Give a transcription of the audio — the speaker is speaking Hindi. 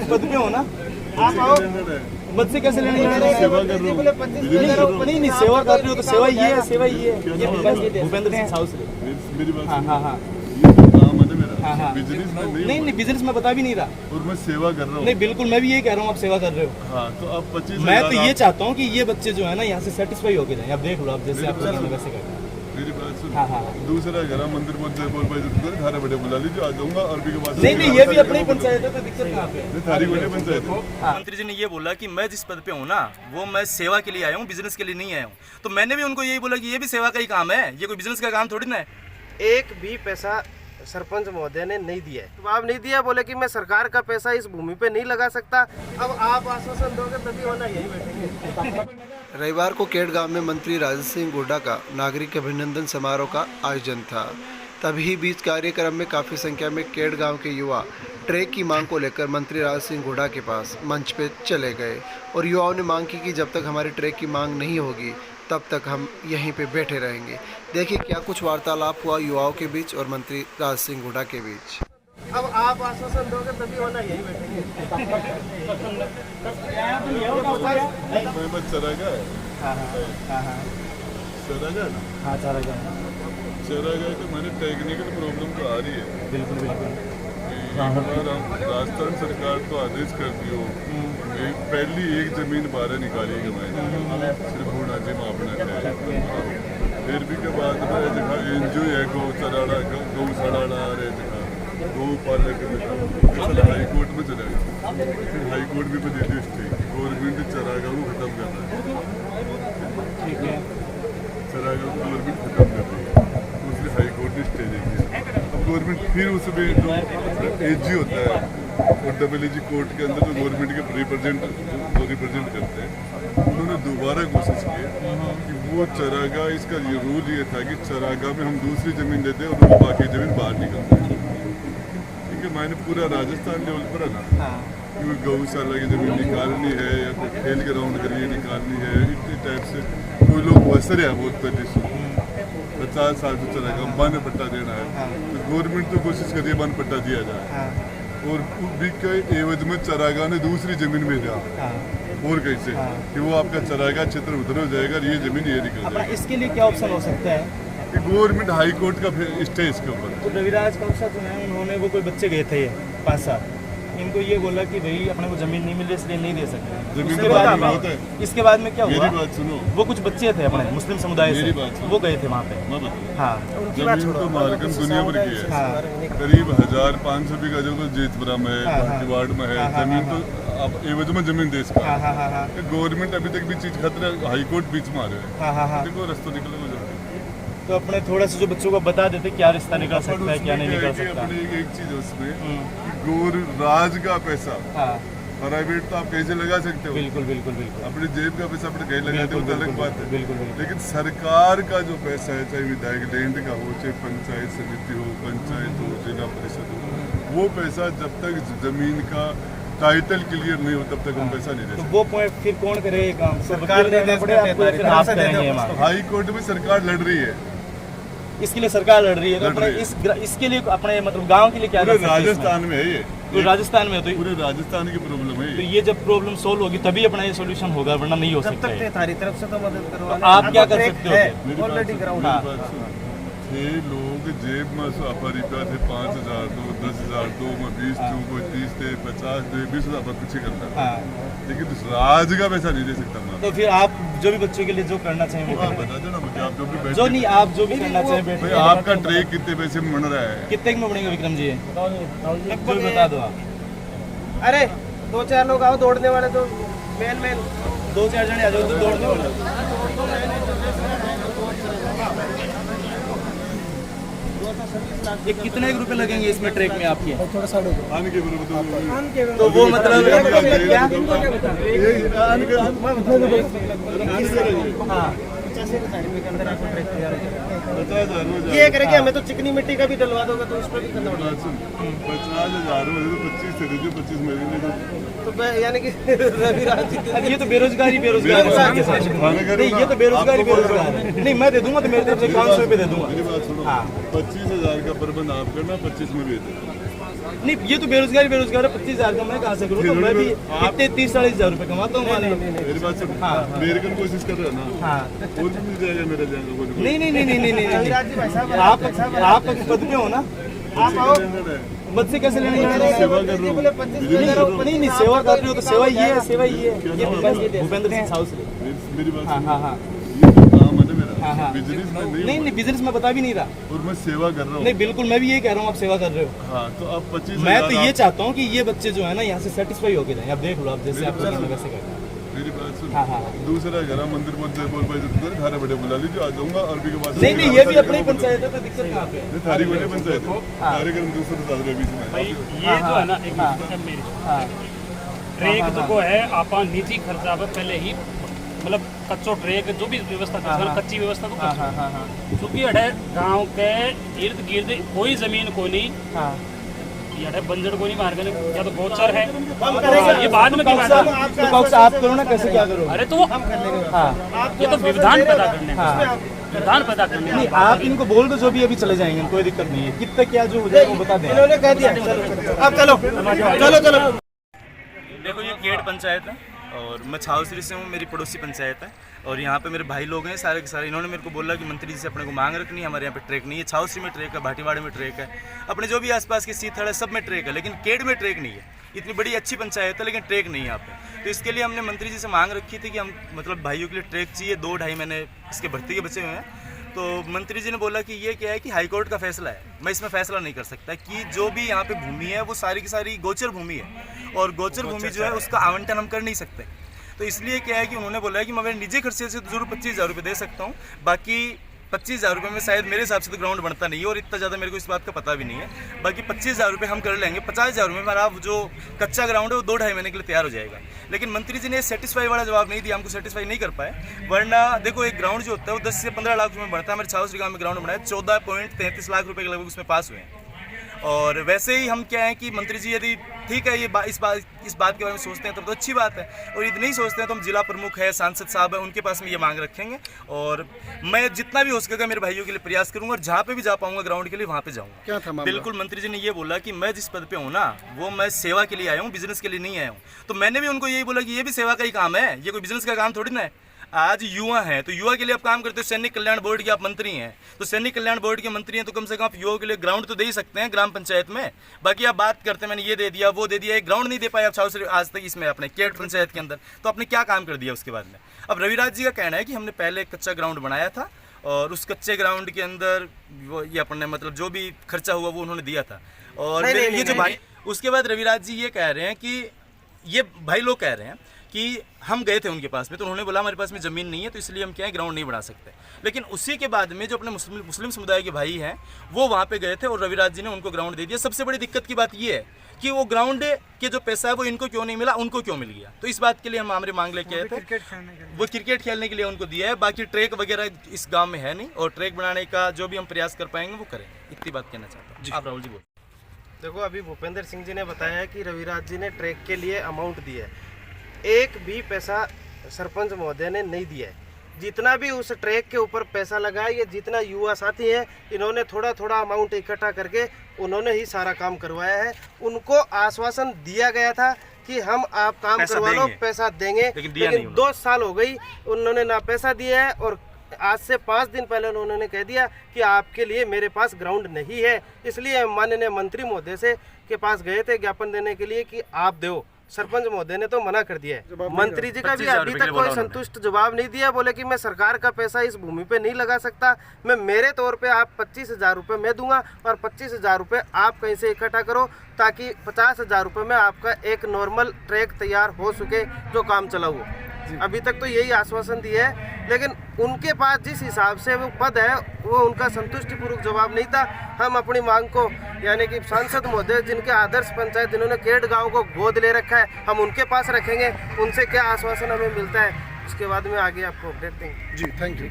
पद पे हो ना, आप आओ, मुझसे कैसे लेने सेवा कर रहे हो, नहीं सेवा कर रहे हो तो सेवा ये है, सेवा ये है। ये भूपेंद्र सिंह हाउस है। मेरी बात हाँ हाँ हाँ ये तो काम है ना मेरा, हाँ। बिजनेस में नहीं नहीं बिजनेस में बता भी नहीं रहा, और मैं सेवा कर रहा हूँ। नहीं बिल्कुल मैं भी यही कह रहा हूँ, आप सेवा कर रहे हो। हाँ तो आप 25 मैं तो ये चाहता हूँ कि ये बच्चे जो है ना यहाँ से सेटिस्फाई होके जाएं। आप देख लो, आप जैसे आप वैसे करते हैं। मेरी बात सुन, हाँ हाँ दूसरा घर मंदिर बोल भाई थारे बड़े बुला लीजिए, आ जाऊंगा। अरबी के बाद नहीं नहीं ये भी अपनी पंचायत है, तो दिक्कत कहाँ पे है? थारी बड़ी पंचायत है। मंत्री जी ने ये बोला कि मैं जिस पद पे हूँ ना, वो मैं सेवा के लिए आया हूँ, बिजनेस के लिए नहीं आया हूँ। तो मैंने भी उनको यही बोला कि ये भी सेवा का ही काम है, ये कोई बिजनेस का काम थोड़ी ना है। एक भी पैसा सरपंच महोदय ने नहीं दिया है। जवाब नहीं दिया, बोले कि मैं सरकार का पैसा इस भूमि पे नहीं लगा सकता। अब आप आश्वासन दोगे तभी होना, यही बैठेंगे। रविवार को केड गांव में मंत्री राजेश सिंह गोड्डा का नागरिक अभिनंदन समारोह का आयोजन था। तभी बीच कार्यक्रम में काफ़ी संख्या में केड गांव के युवा ट्रैक की मांग को लेकर मंत्री राजेश सिंह गोड्डा के पास मंच पे चले गए और युवाओं ने मांग की कि जब तक हमारी ट्रैक की मांग नहीं होगी तब तक हम यहीं पे बैठे रहेंगे। देखिए क्या कुछ वार्तालाप हुआ युवाओं के बीच और मंत्री राजेश सिंह गोड्डा के बीच। अब आप आश्वासन दोगे तभी होना, यही बैठेंगे। चरागा चरागा तो मैंने टेक्निकल प्रॉब्लम तो आ रही है। बिल्कुल बिल्कुल राजस्थान सरकार तो आदेश कर दियो, पहली एक जमीन बारह निकालेगी मैंने सिर्फ होना मापना फिर भी के बाद में जगह एनजीओ है गौशाला गौ पालक हाई कोर्ट में चला गया, फिर हाई कोर्ट भी दे दी स्टे, गवर्नमेंट चरागाह को खत्म करना है। ठीक है, चरागाह को गवर्नमेंट खत्म कर रही है, उसने हाई कोर्ट ने स्टे दे दिया। अब गवर्नमेंट फिर उसमें जो एजी होता है और डब्ल्यूजी कोर्ट के अंदर जो गवर्नमेंट के रिप्रेजेंट करते हैं, उन्होंने दोबारा कोशिश की कि वो चरागाह, इसका ये रूल ये था कि चरागाह में हम दूसरी ज़मीन देते हैं और वो बाकी ज़मीन बाहर निकलते हैं। ठीक है, मैंने पूरा राजस्थान लेवल पर है ना, क्योंकि गौशाला की ज़मीन निकालनी है या कोई खेल ग्राउंड के लिए निकालनी है, इस टाइप से कोई लोग वसर है बहुत पहले से 50 साल से चलेगा वन पट्टा देना है, तो गवर्नमेंट तो कोशिश कर रही है वन पट्टा दिया जाए और भी कई एवज में चरागाह ने दूसरी जमीन में दिया और कैसे कि वो आपका चरागाह क्षेत्र उधर हो जाएगा और ये जमीन ये निकल जाएगी। इसके लिए क्या ऑप्शन हो सकता है? कि गवर्नमेंट हाई कोर्ट का स्टे इसके ऊपर। तो रविराज कौशा जो है उन्होंने वो कोई बच्चे गए थे 5 साल, इनको ये बोला कि भाई अपने को जमीन नहीं मिल रही इसलिए नहीं दे सकते। जमीन उसके तो बाद होता है। इसके बाद में क्या हुआ? मेरी बात सुनो, वो कुछ बच्चे थे अपने मुस्लिम समुदाय से, वो गए थे वहाँ पे। मैं बताऊं, हाँ जमीन तो मार्कन दुनिया भर की है, करीब 1500 बीघा जो तो जेतपुरा में है, किवाड़ में है, जमीन तो आप एवज में जमीन देश का। गवर्नमेंट अभी तक भी चीज खतरा, हाई कोर्ट बीच में आ रहे हैं, देखो रास्ता निकले हो जाता है। तो अपने थोड़ा सा जो बच्चों को बता देते क्या रिश्ता निकल सकता है क्या नहीं निकल सकता। अपनी एक चीज है उसमें, राज का पैसा प्राइवेट तो आप कैसे लगा सकते हो, बिल्कुल बिल्कुल बिल्कुल अपनी जेब का पैसा अपने कहीं लगाते हो तो अलग बात है, बिल्कुल। लेकिन सरकार का जो पैसा है, चाहे विधायक लैंड का हो, चाहे पंचायत समिति हो, पंचायत हो, जिला परिषद हो, वो पैसा जब तक जमीन का टाइटल क्लियर नहीं हो तब तक हम पैसा नहीं दे सकते। वो पॉइंट फिर कौन करेगा काम? सरकार देना पड़ेगा आपको या फिर आप करेंगे? हाई कोर्ट में सरकार लड़ रही है, इसके लिए सरकार लड़ रही है, तो अपने इसके लिए अपने मतलब गांव के लिए क्या? पूरे राजस्थान में है ये, तो राजस्थान में तो पूरे राजस्थान की प्रॉब्लम है। तो ये जब प्रॉब्लम सोल्व होगी तभी अपना ये सोल्यूशन होगा, वरना नहीं हो सकता है। तुम्हारी तरफ से तो मदद करो, तो आप क्या कर सकते हो? ऑलरेडी ग्राउंड थे लोग जेब में रुपया थे 5000 दो, 10,000 दो, 20 दो, कोई 30 थे, 50 दे, 20,000 पर कुछ ही करता है, लेकिन राज का पैसा नहीं दे सकता मैं। तो फिर आप जो भी बच्चों के लिए जो करना चाहिए वो बता देना मुझे, आप जो भी जो नहीं आप जो भी करना चाहिए। आपका ट्रेक कितने पैसे में बन रहा है? कितने में बनेगा विक्रम जी? जो भी बता दो आप। अरे 2-4 लोग आओ दौड़ने वाले, तो मेन 2-4 जने आ जाओ तो दौड़ने वाले। ये कितने रुपए लगेंगे इसमें ट्रैक में आपके? आने के बराबर तो वो मतलब ये करेंगे, हमें तो चिकनी मिट्टी का भी डलवा दोगे तो उस पर भी करना पड़ेगा। 50,000 में 25 से दीजिए, 25 में तो यानी कि रविराज ये तो बेरोजगारी बेरोजगार नहीं, ये तो बेरोजगारी बेरोजगार है। नहीं मैं दे दूंगा, तो मेरे तरफ से 500 रुपये दे दूंगा। मेरी बात सुनो, 25,000 का प्रबंध आप करना, 25 में भी दे नहीं ये तो बेरोजगार है 25,000 का मैं कहाँ से करूँ? तो मैं भी इतने 30-40,000 रुपए कमाता हूँ। मेरी बात सुन, मेरे को कोशिश कर रहा है ना, हाँ और भी मिल जाएगा मेरे जाएगा। नहीं आप पद पे हो ना, आप आओ, पद से कैसे लेने सेवा कर रहा हूँ। नहीं सेवा कर रहे हो तो सेवा ये है ये भूपेंद्र सिंह हाउस मेरी बात सुन, हाँ ये जो काम है ना मेरा, बिजनेस में नहीं बिजनेस में बता भी नहीं रहा। और मैं सेवा कर रहा हूँ। नहीं बिल्कुल मैं भी यही कह रहा हूँ, आप सेवा कर रहे हो। हाँ तो आप 25,000 मैं तो ये चाहता हूँ कि ये बच्चे जो है ना यहाँ से सेटिस्फाई होके जाएं। आप देख लो, आप जैसे आप वैसे करते हैं। मेरी बात सुन, हाँ। दूसरा घर मंदिर बोल भाई थारे बड़े बुला लीजिए, आ जाऊंगा। और भी के पास नहीं ये भी अपनी पंचायत है तो दिक्कत कहाँ पे है? थारी बड़ी पंचायत है, कार्यक्रम दूसरे साल में बीच में। ये जो है ना एक मेरी ट्रेक जो है आप निजी खर्चा पे पहले ही मतलब कच्चो ट्रेक जो भी व्यवस्था कच्ची व्यवस्था तो क्योंकि गांव के इर्द गिर्द कोई जमीन को नहीं, ये बंजर को नहीं मार कर या तो गोचर है, ये बाद में आप करो ना, कैसे क्या करो? अरे तो ये तो विधान पैदा करने विधान पैदा करने नहीं आप इनको बोल दो जो भी अभी चले जाएंगे, कोई दिक्कत नहीं है। कितना क्या जो हो जाएगा वो बता दें। इन्होंने कह दिया अब चलो। देखो ये केड पंचायत है और मैं छावसरी से हूँ, मेरी पड़ोसी पंचायत है और यहाँ पे मेरे भाई लोग हैं सारे के सारे। इन्होंने मेरे को बोला कि मंत्री जी से अपने को मांग रखनी है, हमारे यहाँ पे ट्रैक नहीं है। छावसरी में ट्रैक है, भाटीवाड़े में ट्रैक है, अपने जो भी आसपास के सीथड़ है सब में ट्रैक है, लेकिन केड में ट्रैक नहीं है। इतनी बड़ी अच्छी पंचायत है लेकिन ट्रैक नहीं है यहाँ पे। तो इसके लिए हमने मंत्री जी से मांग रखी थी कि हम मतलब भाइयों के लिए ट्रैक चाहिए। 2-2.5 महीने इसके भर्ती के बचे हुए हैं। तो मंत्री जी ने बोला कि ये क्या है कि हाईकोर्ट का फैसला है, मैं इसमें फैसला नहीं कर सकता कि जो भी यहाँ पे भूमि है वो सारी की सारी गोचर भूमि है और गोचर भूमि जो है उसका आवंटन हम कर नहीं सकते। तो इसलिए क्या है कि उन्होंने बोला है कि मैं मेरे निजी खर्चे से जरूर 25,000 रुपये दे सकता हूँ, बाकी 25,000 रुपये में शायद मेरे हिसाब से तो ग्राउंड बनता नहीं है और इतना ज़्यादा मेरे को इस बात का पता भी नहीं है। बाकी 25,000 रुपये हम कर लेंगे। 50,000 रुपये में हमारा जो कच्चा ग्राउंड है वो 2-2.5 महीने के लिए तैयार हो जाएगा। लेकिन मंत्री जी ने सेटिस्फाई वाला जवाब नहीं दिया, हमको सेटिस्फाई नहीं कर पाए। वरना देखो एक ग्राउंड जो होता है वो 10 से 15 लाख रुपये में बनता है। हमारे छावसरी गाँव में ग्राउंड बनाया 14.33 लाख रुपये के लगभग उसमें पास हुए हैं। और वैसे ही हम क्या है कि मंत्री जी यदि ठीक है ये इस बात के बारे में सोचते हैं तब तो अच्छी बात है, और यदि नहीं सोचते हैं तो हम जिला प्रमुख है, सांसद साहब है, उनके पास में ये मांग रखेंगे और मैं जितना भी हो सकेगा मेरे भाइयों के लिए प्रयास करूंगा और जहाँ पे भी जा पाऊंगा ग्राउंड के लिए वहाँ पे जाऊंगा। क्या था मामला? बिल्कुल मंत्री जी ने ये बोला कि मैं जिस पद पे हूँ ना वो मैं सेवा के लिए आया हूँ, बिजनेस के लिए नहीं आया हूँ। तो मैंने भी उनको यही बोला कि ये भी सेवा का ही काम है, ये कोई बिजनेस का काम थोड़ी ना है। आज युवा हैं तो युवा के लिए आप काम करते हो। सैनिक कल्याण बोर्ड के आप मंत्री हैं तो सैनिक कल्याण बोर्ड के मंत्री हैं तो कम से कम आप युवाओं के लिए ग्राउंड तो दे ही सकते हैं ग्राम पंचायत में। बाकी आप बात करते हैं मैंने ये दे दिया वो दे दिया, एक ग्राउंड नहीं दे पाए आप छावसरी आज तक इसमें अपने केड पंचायत के अंदर, तो आपने क्या काम कर दिया उसके बाद में। अब रविराज जी का कहना है कि हमने पहले एक कच्चा ग्राउंड बनाया था और उस कच्चे ग्राउंड के अंदर वो ये अपने मतलब जो भी खर्चा हुआ वो उन्होंने दिया था। और ये जो भाई उसके बाद रविराज जी ये कह रहे हैं कि ये भाई लोग कह रहे हैं कि हम गए थे उनके पास में तो उन्होंने बोला हमारे पास में ज़मीन नहीं है तो इसलिए हम क्या है ग्राउंड नहीं बना सकते। लेकिन उसी के बाद में जो अपने मुस्लिम समुदाय के भाई हैं वो वहाँ पे गए थे और रविराज जी ने उनको ग्राउंड दे दिया। सबसे बड़ी दिक्कत की बात ये है कि वो ग्राउंड के जो पैसा है वो इनको क्यों नहीं मिला, उनको क्यों मिल गया। तो इस बात के लिए हम हमारे मांग लेके आए थे, वो क्रिकेट खेलने के लिए उनको दिया है। बाकी ट्रैक वगैरह इस गाँव में है नहीं और ट्रैक बनाने का जो भी हम प्रयास कर पाएंगे वो करें, इतनी बात कहना चाहता हूँ। आप राहुल जी बोल। देखो अभी भूपेंद्र सिंह जी ने बताया कि रविराज जी ने ट्रैक के लिए अमाउंट दिया है, एक भी पैसा सरपंच महोदय ने नहीं दिया है। जितना भी उस ट्रैक के ऊपर पैसा लगा है, ये जितना युवा साथी हैं इन्होंने थोड़ा थोड़ा अमाउंट इकट्ठा करके उन्होंने ही सारा काम करवाया है। उनको आश्वासन दिया गया था कि हम आप काम करवा लो, पैसा देंगे, लेकिन 2 साल हो गई उन्होंने ना पैसा दिया है। और आज से 5 दिन पहले उन्होंने कह दिया कि आपके लिए मेरे पास ग्राउंड नहीं है। इसलिए माननीय मंत्री महोदय से के पास गए थे ज्ञापन देने के लिए कि आप दो। सरपंच महोदय ने तो मना कर दिया है। मंत्री जी का भी अभी तक कोई संतुष्ट जवाब नहीं दिया। बोले कि मैं सरकार का पैसा इस भूमि पे नहीं लगा सकता, मैं मेरे तौर पे आप 25,000 रुपये मैं दूंगा और 25,000 रुपये आप कहीं से इकट्ठा करो ताकि 50,000 रुपये में आपका एक नॉर्मल ट्रैक तैयार हो सके जो काम चला हुआ। अभी तक तो यही आश्वासन दिया है, लेकिन उनके पास जिस हिसाब से वो पद है वो उनका संतुष्टिपूर्वक जवाब नहीं था। हम अपनी मांग को यानी कि सांसद महोदय जिनके आदर्श पंचायत जिन्होंने केड गांव को गोद ले रखा है हम उनके पास रखेंगे, उनसे क्या आश्वासन हमें मिलता है उसके बाद में आगे आपको अपडेट देंगे। जी थैंक यू।